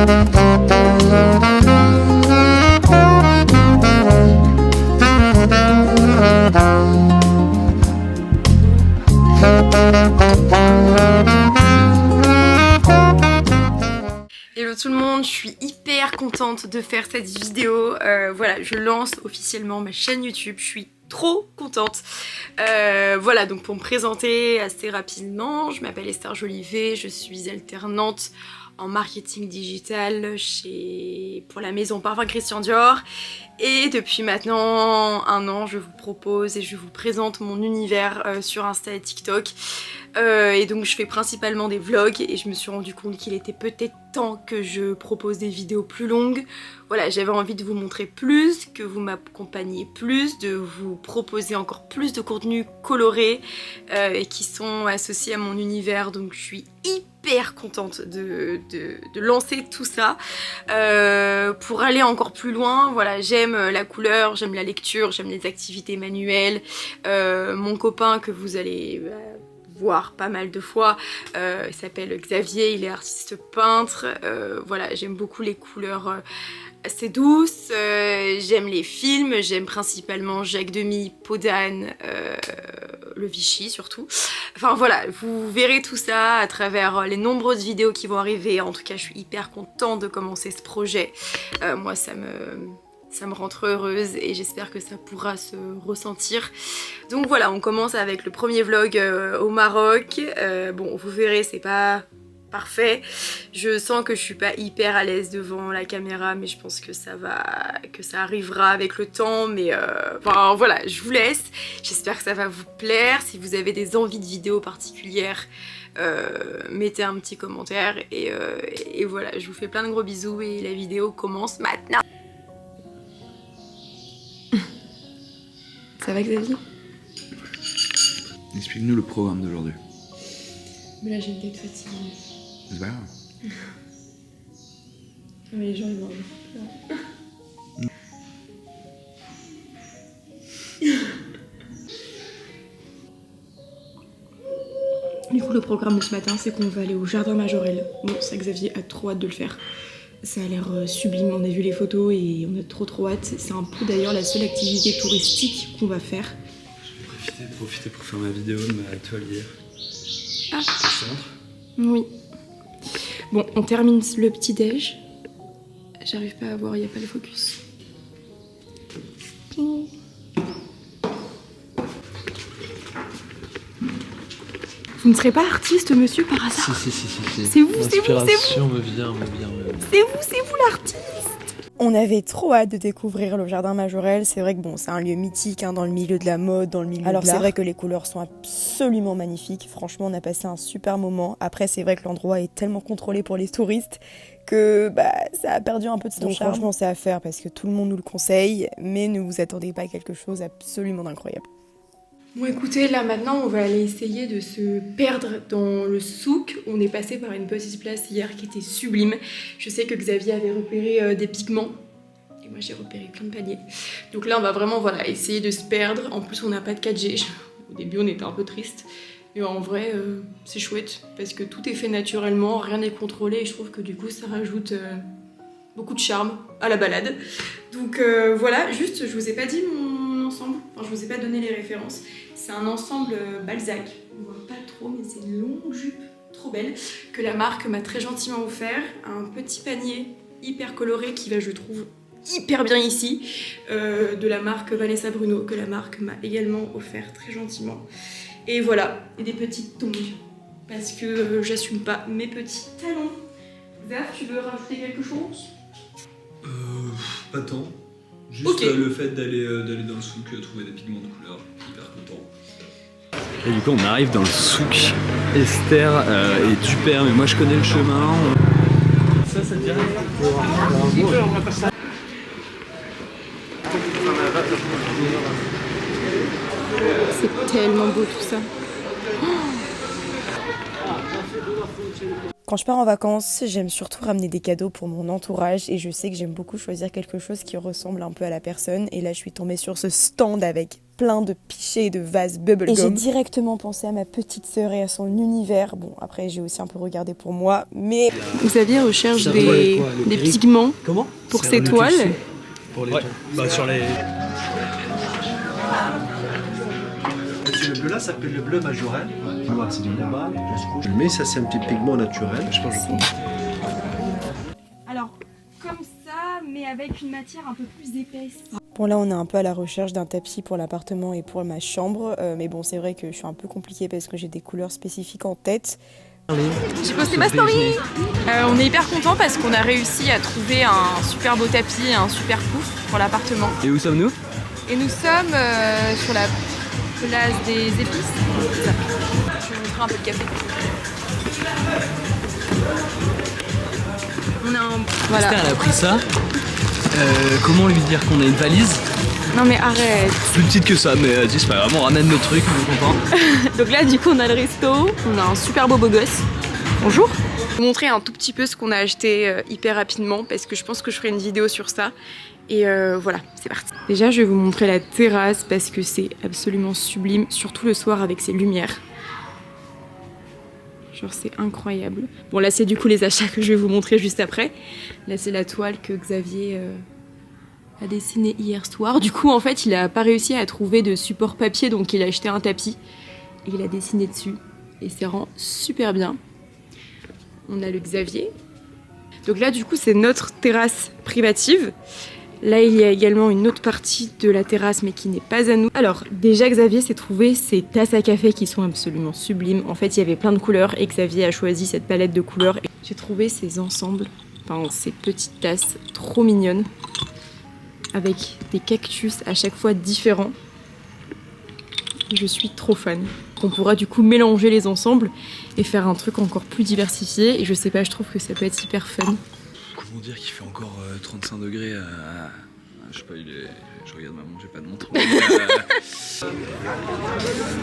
Hello tout le monde, je suis hyper contente de faire cette vidéo. Voilà, je lance officiellement ma chaîne YouTube, je suis trop contente. Voilà, donc pour me présenter assez rapidement, je m'appelle Esther Jolivet, je suis alternante en marketing digital pour la maison Parfum Christian Dior. Et depuis maintenant 1 an, je vous propose et je vous présente mon univers sur Insta et TikTok. Et donc je fais principalement des vlogs et je me suis rendu compte qu'il était peut-être temps que je propose des vidéos plus longues. Voilà, j'avais envie de vous montrer plus, que vous m'accompagniez plus, de vous proposer encore plus de contenus colorés et qui sont associés à mon univers. Donc je suis hyper contente de lancer tout ça pour aller encore plus loin. Voilà, j'aime la couleur, j'aime la lecture, j'aime les activités manuelles. Mon copain que vous allez voir pas mal de fois, il s'appelle Xavier, il est artiste peintre. Voilà, j'aime beaucoup les couleurs assez douces, j'aime les films, j'aime principalement Jacques Demy, Peau d'Âne, le Vichy surtout. Enfin voilà, vous verrez tout ça à travers les nombreuses vidéos qui vont arriver. En tout cas, je suis hyper contente de commencer ce projet. Moi, ça me rend trop heureuse et j'espère que ça pourra se ressentir. Donc voilà, on commence avec le premier vlog au Maroc. Bon, vous verrez, c'est pas parfait. Je sens que je suis pas hyper à l'aise devant la caméra, mais je pense que ça arrivera avec le temps. Mais enfin voilà, je vous laisse. J'espère que ça va vous plaire. Si vous avez des envies de vidéos particulières, mettez un petit commentaire et voilà, je vous fais plein de gros bisous et la vidéo commence maintenant. Ça va Xavier? Explique-nous le programme d'aujourd'hui. Mais là j'ai une tête fatiguée. C'est pas grave. Mais les gens ils vont avoir Du coup le programme de ce matin c'est qu'on va aller au jardin Majorelle. Bon ça Xavier a trop hâte de le faire. Ça a l'air sublime, on a vu les photos et on a trop hâte. C'est un peu d'ailleurs la seule activité touristique qu'on va faire. Je vais profiter pour faire ma vidéo de ma toile d'hier. Ah oui. Bon, on termine le petit déj. J'arrive pas à voir, il n'y a pas le focus. Vous ne serez pas artiste, monsieur, par hasard? Si. C'est vous, L'inspiration me vient. C'est vous l'artiste. On avait trop hâte de découvrir le jardin Majorelle. C'est vrai que bon, c'est un lieu mythique dans le milieu de la mode, dans le milieu de l'art. Alors c'est vrai que les couleurs sont absolument magnifiques. Franchement, on a passé un super moment. Après, c'est vrai que l'endroit est tellement contrôlé pour les touristes que ça a perdu un peu de son charme. Franchement, c'est à faire parce que tout le monde nous le conseille. Mais ne vous attendez pas à quelque chose absolument d'incroyable. Bon écoutez, là maintenant on va aller essayer de se perdre dans le souk. On est passé par une petite place hier qui était sublime. Je sais que Xavier avait repéré des pigments. Et moi j'ai repéré plein de paniers. Donc là on va vraiment essayer de se perdre. En plus on n'a pas de 4G. Au début on était un peu triste. Mais en vrai c'est chouette parce que tout est fait naturellement, rien n'est contrôlé. Et je trouve que du coup ça rajoute beaucoup de charme à la balade. Donc voilà, juste je vous ai pas dit mon ensemble. Enfin je vous ai pas donné les références. C'est un ensemble Balzac, on voit pas trop mais c'est une longue jupe trop belle que la marque m'a très gentiment offert. Un petit panier hyper coloré qui va je trouve hyper bien ici de la marque Vanessa Bruno que la marque m'a également offert très gentiment. Et voilà, et des petites tongs parce que j'assume pas mes petits talons. Zaf, tu veux rajouter quelque chose? Pas tant. Juste okay. Le fait d'aller dans le souk, trouver des pigments de couleur, hyper content. Et du coup on arrive dans le souk. Esther est super, mais moi je connais le chemin. Ça te dirait? C'est tellement beau tout ça. Quand je pars en vacances, j'aime surtout ramener des cadeaux pour mon entourage et je sais que j'aime beaucoup choisir quelque chose qui ressemble un peu à la personne. Et là, je suis tombée sur ce stand avec plein de pichets et de vases bubblegum. Et j'ai directement pensé à ma petite sœur et à son univers. Bon, après j'ai aussi un peu regardé pour moi, mais... Xavier recherche des pigments pour ses toiles. Pour les sur les... Le bleu là s'appelle le bleu majorel. C'est du normal. Mais ça c'est un petit pigment naturel. Je pense que alors, comme ça, mais avec une matière un peu plus épaisse. Bon là on est un peu à la recherche d'un tapis pour l'appartement et pour ma chambre. Mais bon c'est vrai que je suis un peu compliquée parce que j'ai des couleurs spécifiques en tête. J'ai posté ma story. On est hyper contents parce qu'on a réussi à trouver un super beau tapis et un super pouf pour l'appartement. Et où sommes-nous? Et nous sommes sur la place des épices. Je vais vous montrer un peu de café. On a un... Voilà. Elle a pris ça. Comment lui dire qu'on a une valise? Non mais arrête. Plus petite que ça, mais dis, c'est pas grave, on ramène nos trucs, on est content. Donc là du coup on a le resto, on a un super beau gosse. Bonjour. Je vais vous montrer un tout petit peu ce qu'on a acheté hyper rapidement parce que je pense que je ferai une vidéo sur ça. Et voilà, c'est parti. Déjà je vais vous montrer la terrasse parce que c'est absolument sublime, surtout le soir avec ses lumières. Genre c'est incroyable. Bon là c'est du coup les achats que je vais vous montrer juste après. Là c'est la toile que Xavier a dessinée hier soir. Du coup en fait il a pas réussi à trouver de support papier donc il a acheté un tapis. Et il a dessiné dessus. Et ça rend super bien. On a le Xavier. Donc là du coup c'est notre terrasse privative. Là, il y a également une autre partie de la terrasse, mais qui n'est pas à nous. Alors, déjà, Xavier s'est trouvé ces tasses à café qui sont absolument sublimes. En fait, il y avait plein de couleurs et Xavier a choisi cette palette de couleurs. J'ai trouvé ces ensembles, enfin, ces petites tasses trop mignonnes, avec des cactus à chaque fois différents. Je suis trop fan. On pourra du coup mélanger les ensembles et faire un truc encore plus diversifié. Et je sais pas, je trouve que ça peut être hyper fun. Comment dire qu'il fait encore 35 degrés à... Je sais pas, je regarde maman, j'ai pas de montre.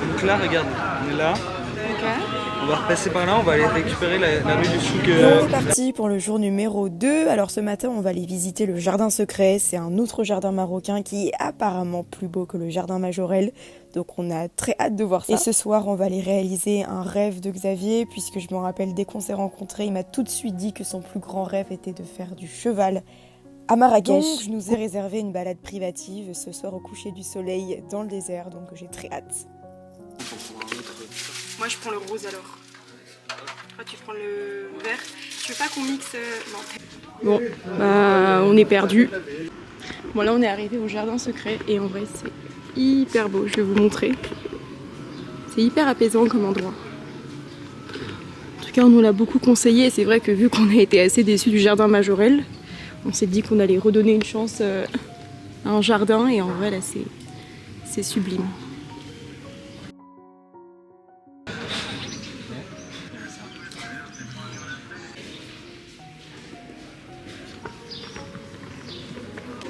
Donc là, regarde, on est là. Okay. On va repasser par là, on va aller récupérer la rue du souk. On est parti pour le jour numéro 2. Alors ce matin, on va aller visiter le jardin secret. C'est un autre jardin marocain qui est apparemment plus beau que le jardin Majorel. Donc on a très hâte de voir ça. Et ce soir, on va aller réaliser un rêve de Xavier, puisque je me rappelle, dès qu'on s'est rencontrés, il m'a tout de suite dit que son plus grand rêve était de faire du cheval à Marrakech. Donc je nous ai réservé une balade privative ce soir au coucher du soleil dans le désert, donc j'ai très hâte. Moi je prends le rose alors. Toi tu prends le vert. Tu veux pas qu'on mixe non. Bon, bah on est perdu. Bon là on est arrivé au jardin secret et en vrai c'est hyper beau, je vais vous montrer. C'est hyper apaisant comme endroit. En tout cas on nous l'a beaucoup conseillé et c'est vrai que vu qu'on a été assez déçus du jardin Majorel, on s'est dit qu'on allait redonner une chance à un jardin et en vrai là c'est sublime.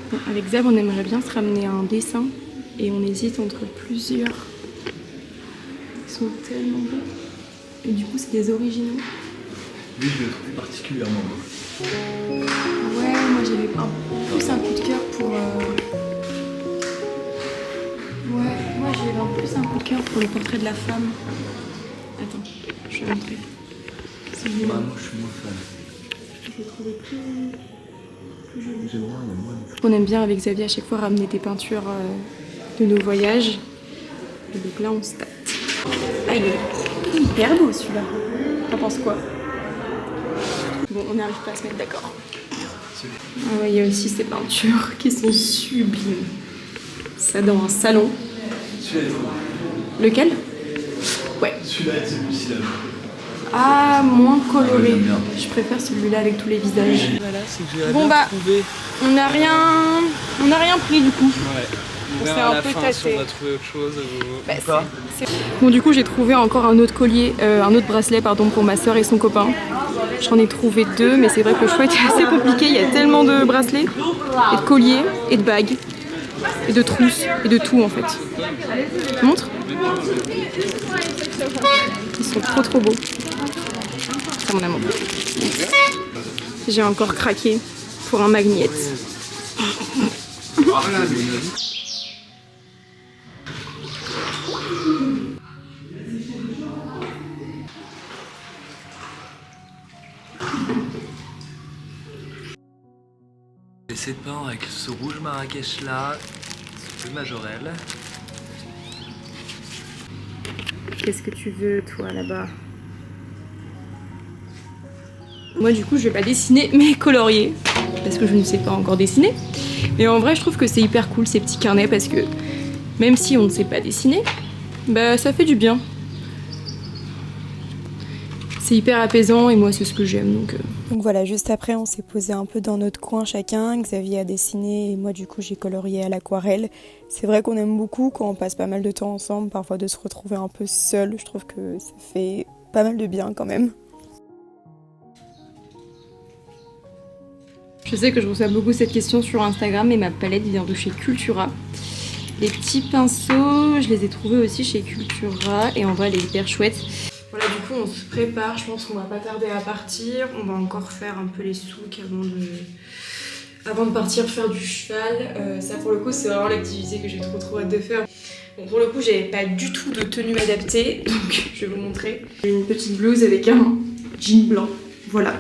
Bon, avec Xav on aimerait bien se ramener à un dessin et on hésite entre plusieurs. Ils sont tellement beaux. Et du coup c'est des originaux. Lui je le trouve particulièrement beau. Ouais, moi j'avais plus un coup de cœur pour... Ouais, moi j'avais plus un coup de cœur pour le portrait de la femme. Attends, je vais montrer. Bah, moi je suis moins fan. Je l'ai trouvé plus joli. On aime bien avec Xavier à chaque fois ramener des peintures de nos voyages. Et donc là on se tâte. Ah il est hyper beau celui-là. T'en penses quoi? Bon, on n'arrive pas à se mettre d'accord. Ah ouais, il y a aussi ces peintures qui sont sublimes. Ça dans un salon. Celui-là est beau. Lequel? Ouais. Celui-là c'est plus syllabe. Ah, moins coloré. Ah ouais, j'aime bien. Je préfère celui-là avec tous les visages. Voilà, c'est que j'ai bon bah, trouvé. on n'a rien pris du coup. Ouais. On s'est un peu tâté. Si on a trouvé autre chose ou pas. Bon du coup j'ai trouvé encore un autre collier, un autre bracelet pardon pour ma soeur et son copain. J'en ai trouvé 2 mais c'est vrai que le choix était assez compliqué. Il y a tellement de bracelets et de colliers et de bagues et de trousses et de tout en fait. Montre. Ils sont trop beaux. C'est mon amour. J'ai encore craqué pour un magnet. J'essaie de peindre avec ce rouge Marrakech là, ce bleu Majorelle. Qu'est-ce que tu veux toi là-bas? Moi du coup je vais pas dessiner mais colorier parce que je ne sais pas encore dessiner. Mais en vrai je trouve que c'est hyper cool ces petits carnets parce que même si on ne sait pas dessiner, bah ça fait du bien. C'est hyper apaisant et moi c'est ce que j'aime donc voilà, juste après on s'est posé un peu dans notre coin chacun. Xavier a dessiné et moi du coup j'ai colorié à l'aquarelle. C'est vrai qu'on aime beaucoup quand on passe pas mal de temps ensemble, parfois de se retrouver un peu seul. Je trouve que ça fait pas mal de bien quand même. Je sais que je reçois beaucoup cette question sur Instagram et ma palette vient de chez Cultura. Les petits pinceaux, je les ai trouvés aussi chez Cultura et en vrai elle est hyper chouette. Voilà, du coup on se prépare, je pense qu'on va pas tarder à partir. On va encore faire un peu les souks avant de partir faire du cheval. Ça pour le coup c'est vraiment l'activité que j'ai trop hâte de faire. Bon, pour le coup j'avais pas du tout de tenue adaptée, donc je vais vous montrer. Une petite blouse avec un jean blanc, voilà.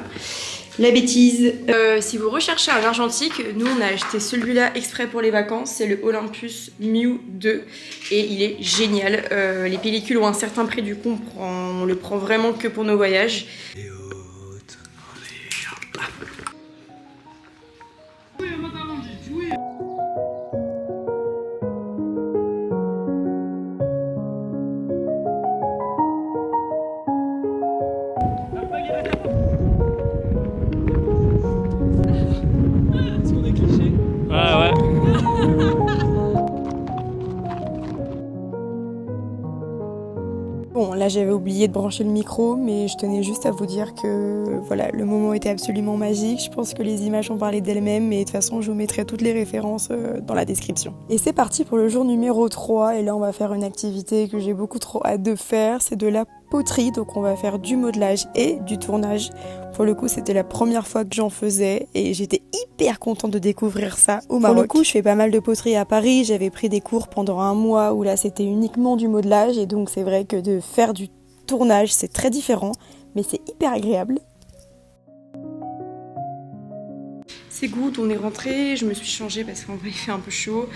La bêtise. Si vous recherchez un argentique, nous on a acheté celui-là exprès pour les vacances, c'est le Olympus Mew 2 et il est génial. Les pellicules ont un certain prix, du coup on le prend vraiment que pour nos voyages. Bon, là j'avais oublié de brancher le micro, mais je tenais juste à vous dire que voilà, le moment était absolument magique. Je pense que les images ont parlé d'elles-mêmes, et de toute façon je vous mettrai toutes les références dans la description. Et c'est parti pour le jour numéro 3, et là on va faire une activité que j'ai beaucoup trop hâte de faire, c'est de la poterie, donc on va faire du modelage et du tournage. Pour le coup c'était la première fois que j'en faisais et j'étais hyper contente de découvrir ça au Maroc. Pour le coup je fais pas mal de poterie à Paris, j'avais pris des cours pendant un mois où là c'était uniquement du modelage, et donc c'est vrai que de faire du tournage c'est très différent mais c'est hyper agréable. C'est good, on est rentré, je me suis changée parce qu'en vrai il fait un peu chaud,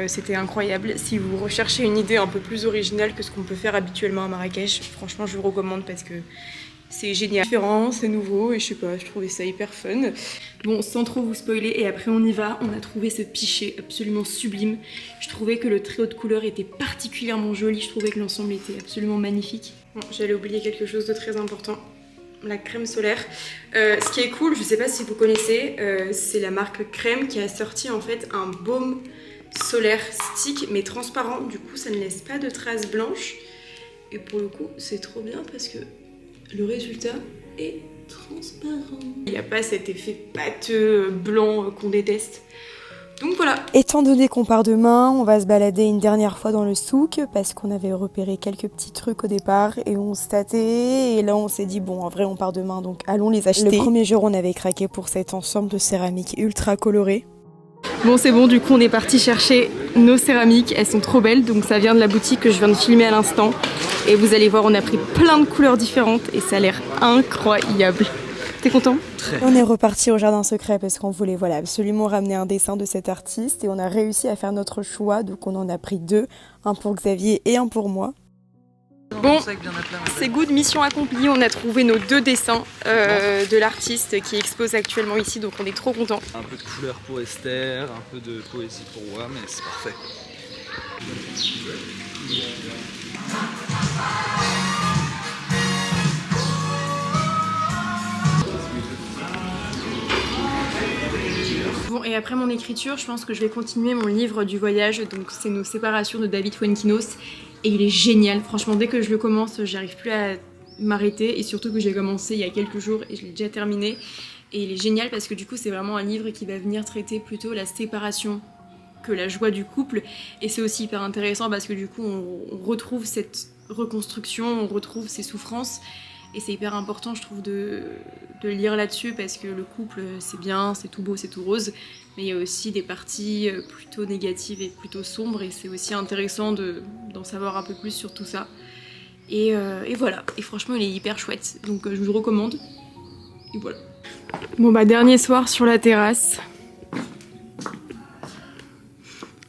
c'était incroyable. Si vous recherchez une idée un peu plus originale que ce qu'on peut faire habituellement à Marrakech, franchement je vous recommande parce que c'est génial, différent, c'est nouveau et je sais pas, je trouvais ça hyper fun. Bon, sans trop vous spoiler, et après on y va, on a trouvé ce pichet absolument sublime. Je trouvais que le trio de couleurs était particulièrement joli, je trouvais que l'ensemble était absolument magnifique. Bon, j'allais oublier quelque chose de très important. La crème solaire. Ce qui est cool, je sais pas si vous connaissez, c'est la marque Crème qui a sorti en fait un baume solaire stick mais transparent, du coup ça ne laisse pas de traces blanches et pour le coup c'est trop bien parce que le résultat est transparent. Il n'y a pas cet effet pâteux blanc qu'on déteste. Donc voilà. Étant donné qu'on part demain, on va se balader une dernière fois dans le souk parce qu'on avait repéré quelques petits trucs au départ et on se tâtait, et là on s'est dit bon en vrai on part demain donc allons les acheter. Le premier jour on avait craqué pour cet ensemble de céramique ultra coloré. Bon c'est bon, du coup on est parti chercher nos céramiques, elles sont trop belles, donc ça vient de la boutique que je viens de filmer à l'instant et vous allez voir on a pris plein de couleurs différentes et ça a l'air incroyable. T'es content? On est reparti au jardin secret parce qu'on voulait absolument ramener un dessin de cet artiste et on a réussi à faire notre choix, donc on en a pris deux, un pour Xavier et un pour moi. Bon, c'est good, mission accomplie, on a trouvé nos deux dessins de l'artiste qui expose actuellement ici, donc on est trop contents. Un peu de couleur pour Esther, un peu de poésie pour moi, mais c'est parfait. Bon, et après mon écriture, je pense que je vais continuer mon livre du voyage, donc c'est Nos séparations de David Fuenquinos, et il est génial, franchement dès que je le commence, j'arrive plus à m'arrêter, et surtout que j'ai commencé il y a quelques jours et je l'ai déjà terminé, et il est génial parce que du coup c'est vraiment un livre qui va venir traiter plutôt la séparation que la joie du couple, et c'est aussi hyper intéressant parce que du coup on retrouve cette reconstruction, on retrouve ces souffrances. Et c'est hyper important je trouve de lire là-dessus parce que le couple c'est bien, c'est tout beau, c'est tout rose, mais il y a aussi des parties plutôt négatives et plutôt sombres et c'est aussi intéressant d'en savoir un peu plus sur tout ça. Et voilà, et franchement il est hyper chouette, donc je vous le recommande. Et voilà. Bon bah dernier soir sur la terrasse.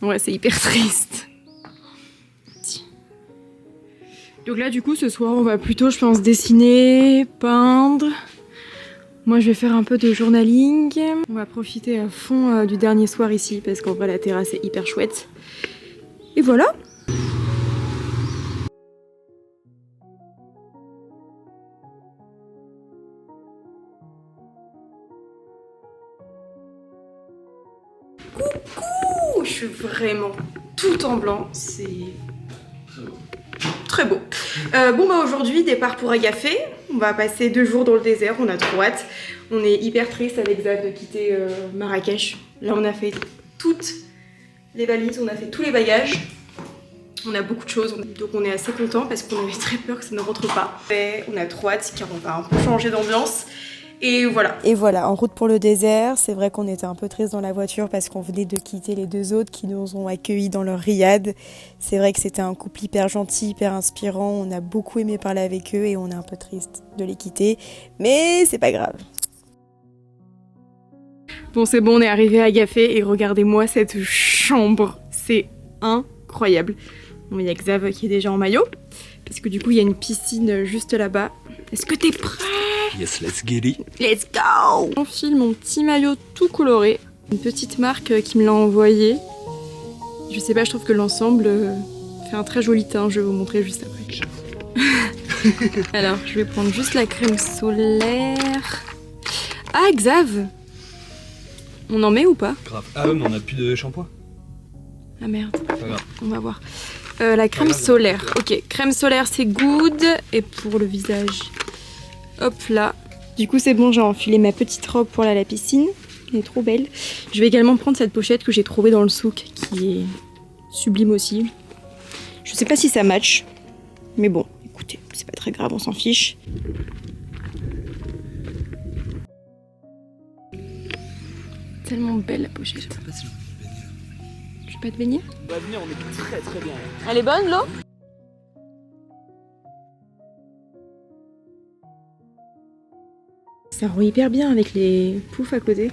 Ouais, c'est hyper triste. Donc là du coup ce soir on va plutôt je pense dessiner, peindre. Moi je vais faire un peu de journaling. On va profiter à fond du dernier soir ici parce qu'en vrai la terrasse est hyper chouette. Et voilà. Coucou, je suis vraiment tout en blanc, c'est très beau. Bon bah aujourd'hui départ pour Agafé, on va passer 2 jours dans le désert, on a trop hâte. On est hyper triste avec Xav de quitter Marrakech. Là on a fait toutes les valises, on a fait tous les bagages. On a beaucoup de choses, donc on est assez content parce qu'on avait très peur que ça ne rentre pas. Et on a trop hâte car on va un peu changer d'ambiance. Et voilà. Et voilà, en route pour le désert, c'est vrai qu'on était un peu triste dans la voiture parce qu'on venait de quitter les 2 autres qui nous ont accueillis dans leur riad. C'est vrai que c'était un couple hyper gentil, hyper inspirant, on a beaucoup aimé parler avec eux et on est un peu triste de les quitter, mais c'est pas grave. Bon c'est bon, on est arrivé à Agafé et regardez-moi cette chambre, c'est incroyable. Bon, il y a Xav qui est déjà en maillot, parce que du coup il y a une piscine juste là-bas. Est-ce que t'es prêt? Yes, let's get it. Let's go! J'enfile mon petit maillot tout coloré. Une petite marque qui me l'a envoyé. Je sais pas, je trouve que l'ensemble fait un très joli teint. Je vais vous montrer juste après. Alors, je vais prendre juste la crème solaire. Ah, Xav! On en met ou pas? Grave. Ah ouais, mais on a plus de shampoing. Ah merde. Pas grave. On va voir. La crème solaire. Ok, crème solaire c'est good. Et pour le visage, hop là. Du coup c'est bon, j'ai enfilé ma petite robe pour aller à la piscine. Elle est trop belle. Je vais également prendre cette pochette que j'ai trouvée dans le souk qui est sublime aussi. Je sais pas si ça match. Mais bon, écoutez, c'est pas très grave, on s'en fiche. Tellement belle la pochette. Tu veux pas te baigner? On va venir, on est très très bien. Elle est bonne l'eau? Ça roule hyper bien avec les poufs à côté.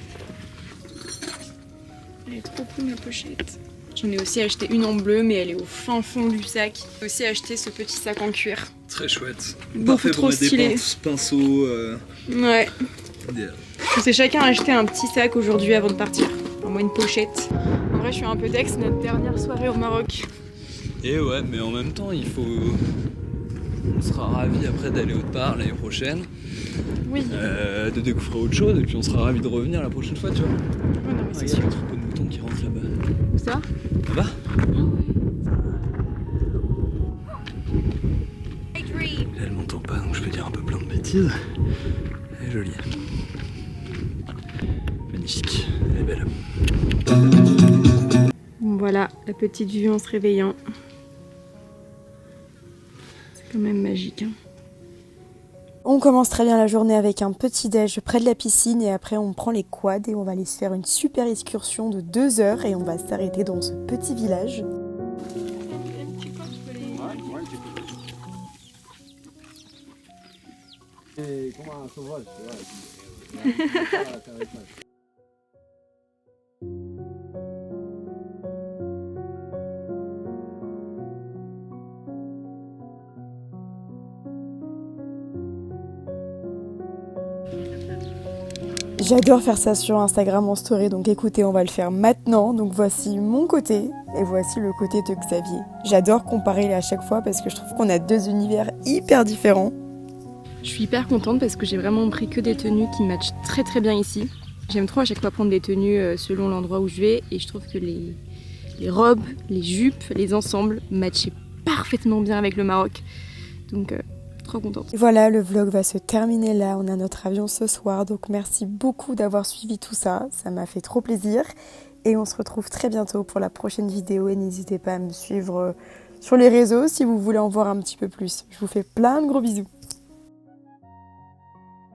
Elle est trop cool ma pochette. J'en ai aussi acheté une en bleu mais elle est au fin fond du sac. J'ai aussi acheté ce petit sac en cuir. Très chouette. Beaucoup Parfait trop pour mettre stylé. des pinceaux. Ouais. Idéal. On s'est chacun acheté un petit sac aujourd'hui avant de partir. Enfin, moi une pochette. En vrai je suis un peu dex, notre dernière soirée au Maroc. Et ouais, mais en même temps, il faut. On sera ravis après d'aller autre part l'année prochaine. Oui. De découvrir autre chose et puis on sera ravis de revenir la prochaine fois, tu vois. Ouais, non, mais c'est Regarde sûr. le troupeau de moutons qui rentre là-bas. Ça? Là-bas? Là, elle m'entend pas donc je peux dire un peu plein de bêtises. Elle est jolie. Magnifique, elle est belle. Bon, voilà, la petite vue en se réveillant. C'est quand même magique. Hein. On commence très bien la journée avec un petit déj près de la piscine et après on prend les quads et on va aller se faire une super excursion de 2 heures et on va s'arrêter dans ce petit village. J'adore faire ça sur Instagram en story, donc écoutez, on va le faire maintenant. Donc voici mon côté et voici le côté de Xavier. J'adore comparer à chaque fois parce que je trouve qu'on a 2 univers hyper différents. Je suis hyper contente parce que j'ai vraiment pris que des tenues qui matchent très très bien ici. J'aime trop à chaque fois prendre des tenues selon l'endroit où je vais et je trouve que les robes, les jupes, les ensembles matchaient parfaitement bien avec le Maroc. Donc trop contente. Et voilà, le vlog va se terminer là. On a notre avion ce soir, donc merci beaucoup d'avoir suivi tout ça. Ça m'a fait trop plaisir. Et on se retrouve très bientôt pour la prochaine vidéo. Et n'hésitez pas à me suivre sur les réseaux si vous voulez en voir un petit peu plus. Je vous fais plein de gros bisous.